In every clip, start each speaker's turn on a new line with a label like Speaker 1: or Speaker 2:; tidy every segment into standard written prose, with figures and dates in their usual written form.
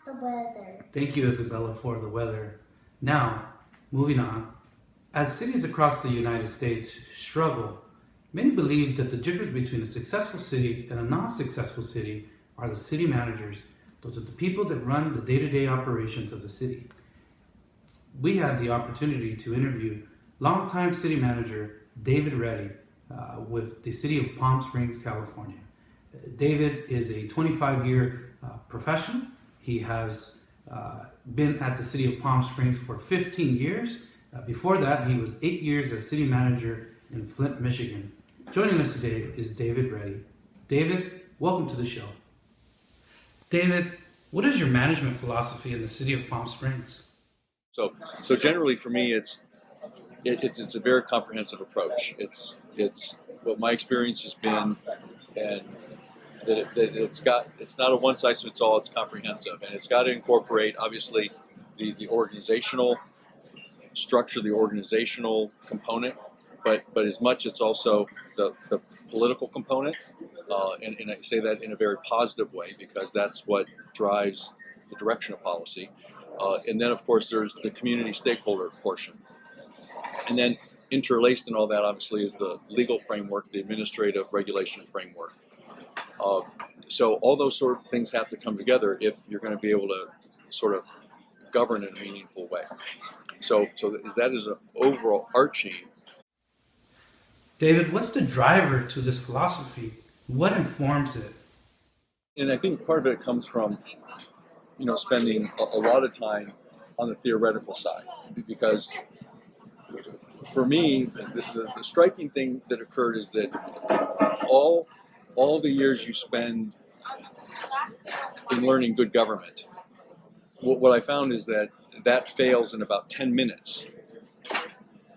Speaker 1: The weather.
Speaker 2: Thank you, Isabella, for the weather. Now, moving on. As cities across the United States struggle, many believe that the difference between a successful city and a non-successful city are the city managers. Those are the people that run the day-to-day operations of the city. We had the opportunity to interview longtime city manager David Reddy with the city of Palm Springs, California. David is a 25-year professional. He has been at the city of Palm Springs for 15 years. Before that, he was 8 years as city manager in Flint, Michigan. Joining us today is David Reddy. David, welcome to the show. David, what is your management philosophy in the city of Palm Springs?
Speaker 3: So generally for me, it's a very comprehensive approach. It's what my experience has been, and that it's not a one size fits all. It's comprehensive, and it's got to incorporate obviously the organizational structure, the organizational component, but as much it's also the political component, and I say that in a very positive way because that's what drives the direction of policy. And then, of course, there's the community stakeholder portion. And then interlaced in all that, obviously, is the legal framework, the administrative regulation framework. So all those sort of things have to come together if you're going to be able to sort of govern in a meaningful way. So that is an overall arching.
Speaker 2: David, what's the driver to this philosophy? What informs it?
Speaker 3: And I think part of it comes from spending a lot of time on the theoretical side, because for me, the striking thing that occurred is that all the years you spend in learning good government, what I found is that fails in about 10 minutes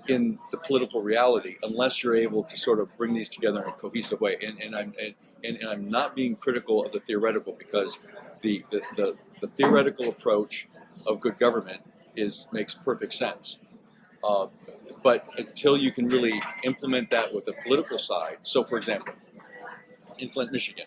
Speaker 3: in the political reality unless you're able to sort of bring these together in a cohesive way. And I'm not being critical of the theoretical, because the theoretical approach of good government makes perfect sense. But until you can really implement that with the political side, so for example, in Flint, Michigan,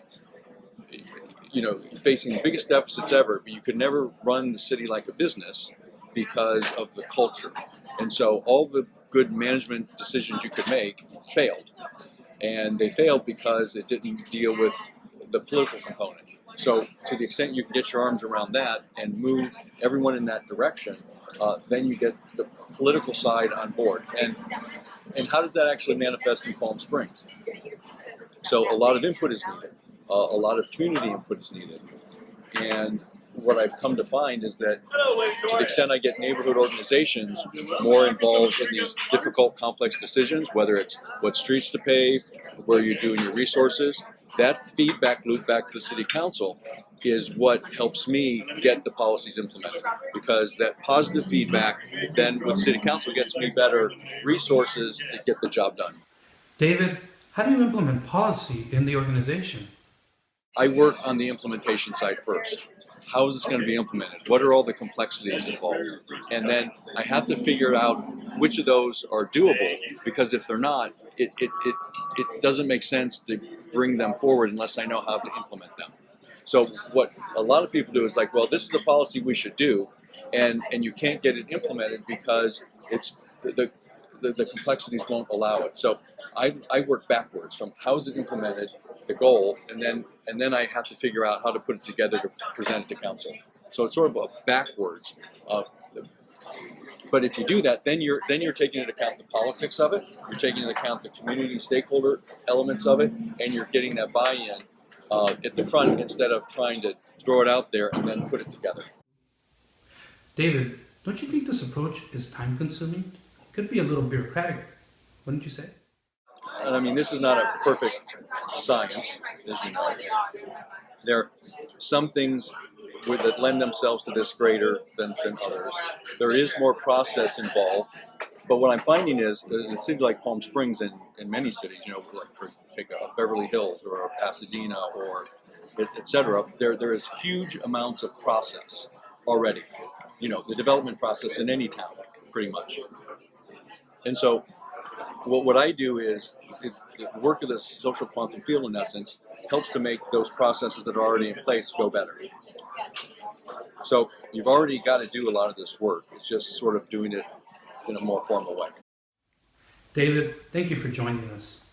Speaker 3: facing the biggest deficits ever, but you could never run the city like a business because of the culture. And so all the good management decisions you could make failed. And they failed because it didn't deal with the political component. So to the extent you can get your arms around that and move everyone in that direction, then you get the political side on board. And how does that actually manifest in Palm Springs? So a lot of input is needed. A lot of community input is needed. And what I've come to find is that to the extent I get neighborhood organizations more involved in these difficult, complex decisions, whether it's what streets to pave, where you're doing your resources, that feedback loop back to the city council is what helps me get the policies implemented. Because that positive feedback then with city council gets me better resources to get the job done.
Speaker 2: David, how do you implement policy in the organization?
Speaker 3: I work on the implementation side first. How is this going to be implemented? What are all the complexities involved? And then I have to figure out which of those are doable, because if they're not, it doesn't make sense to bring them forward unless I know how to implement them. So what a lot of people do is like, well, this is a policy we should do, and you can't get it implemented because it's the complexities won't allow it. So I work backwards from how is it implemented, the goal, and then I have to figure out how to put it together to present it to council. So it's sort of a backwards. But if you do that, then you're taking into account the politics of it, you're taking into account the community stakeholder elements of it, and you're getting that buy-in at the front instead of trying to throw it out there and then put it together.
Speaker 2: David, don't you think this approach is time-consuming? It could be a little bureaucratic, wouldn't you say?
Speaker 3: And I mean, this is not a perfect science, as you know. There are some things that lend themselves to this greater than others. There is more process involved. But what I'm finding is that in a city like Palm Springs and in many cities, take Beverly Hills or Pasadena or et cetera, there is huge amounts of process already. The development process in any town, pretty much. And so what I do is the work of the social quantum field, in essence, helps to make those processes that are already in place go better. So you've already got to do a lot of this work. It's just sort of doing it in a more formal way.
Speaker 2: David, thank you for joining us.